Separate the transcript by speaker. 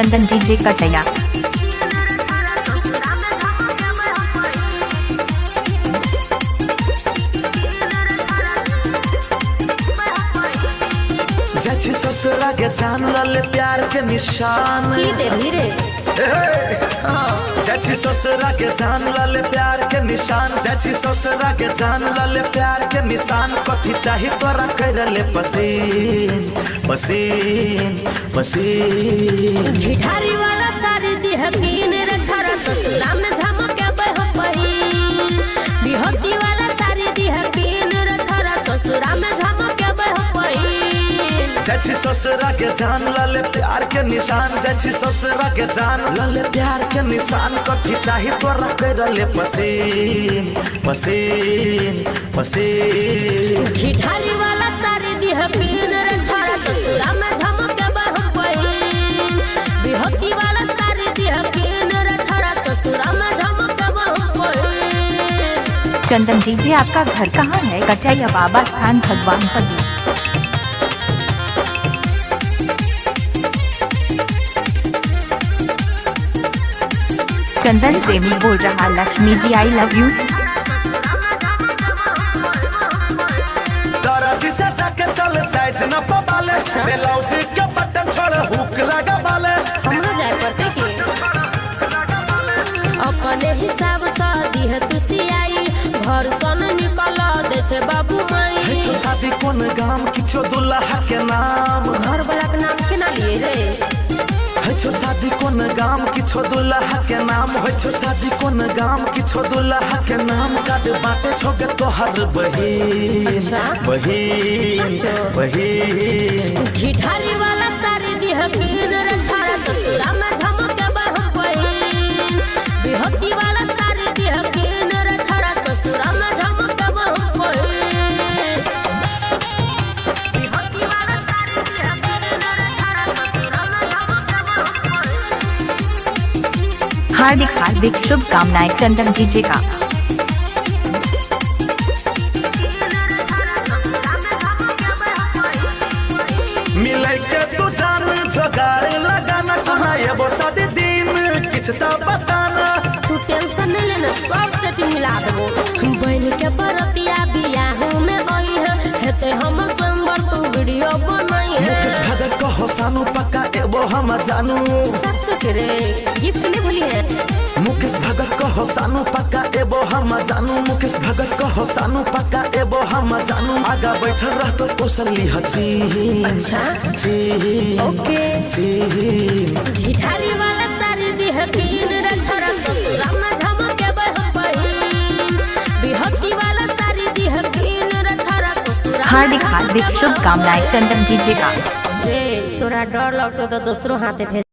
Speaker 1: चंदन DJ कटैया।
Speaker 2: जची ससुरा के जान ले प्यार के निशान जची ससुरा के जान ले प्यार के निशान जची ससुरा के जान ले प्यार के निशान कथी चाही तोरा कर ले पसीन पसीन पसीन
Speaker 3: झिठारी वाला सारी दिहकीन रे छरा ससुरा में झमके बह पहिन बिहती वाला सारी दिहकीन रे छरा ससुरा में झमके बह पहिन
Speaker 2: जची ससुरा के जान ले प्यार के निशान जची ससुरा के जान ले प्यार के निशान कथी चाही तोरा कर ले पसीन पसीन पसीन
Speaker 3: झिठारी वाला सारी दिहकीन रे छरा ससुरा में झमके बह पहिन बिहती वाला सारी दिहकीन रे छरा ससुरा में झमके बह पहिन।
Speaker 1: चंदन डीजे आपका घर कहाँ है? कटैया बाबा स्थान भगवान पदी। चंदन प्रेमी बोल रहा Lakshmi ji I love you.
Speaker 2: Darazi से जाके चल साइज न पबाले ब्लाउज के बटन छोड़ हुक लगा बाले
Speaker 3: हमरो जाय पड़ते के अपने हिसाब से दिह तुसी आई घर सन निकल दे छे बाबू माई
Speaker 2: हेछो शादी कोन गाम किछो दुल्हा के नाम
Speaker 3: घर वाला के नाम केना लिए रे
Speaker 2: हेछो शादी कोन गाम किछो दुल्हा के नाम हेछो शादी कोन गाम किछो दुल्हा के नाम काट बाटे छोगे तोहर बहिन बहिन बहिन
Speaker 3: घिठारी वाला सारी दिहकीन रे छरा ससुरा में झमके बह पहिन बिहती वाला सारी दिहकीन रे छरा ससुरा में झमके बह पहिन बिहती वाला सारी दिहकीन रे छरा ससुरा में झमके बह पहिन।
Speaker 1: हार्दिक हार्दिक शुभकामनाएं चंदन डीजे का।
Speaker 2: मिले के तू जान जोगाड़ लगाना कोना ये वो शादी दिन किछ तो बताना
Speaker 3: तू टेंशन नहीं लेना सब सेटिंग मिला देबो बहन के बरतिया बियाह में आई है हेते हम संबर तू वीडियो बनाई है
Speaker 2: मुकेश भगत कहो सानू पक्का एबो हम जानू
Speaker 3: सच करे गिफ्ट नहीं भूली है
Speaker 2: मुकेश भगत कहो सानू पक्का एबो हम जानू मुकेश भगत कहो सानू पक्का एबो हम जानू आगा बैठल रहतो कोसली हची
Speaker 3: अच्छा
Speaker 2: जी
Speaker 3: ओके
Speaker 2: जी
Speaker 3: घिठारी वाला सारी दिहकीन रे छरा ससुरा में झमके बह पहिन बिहती वाला सारी दिहकीन रे छरा ससुरा
Speaker 1: हार्दिक हार्दिक शुभकामनाएं चंदन डीजे का।
Speaker 3: तोरा डर लगतो तो दूसरों हाथे भेज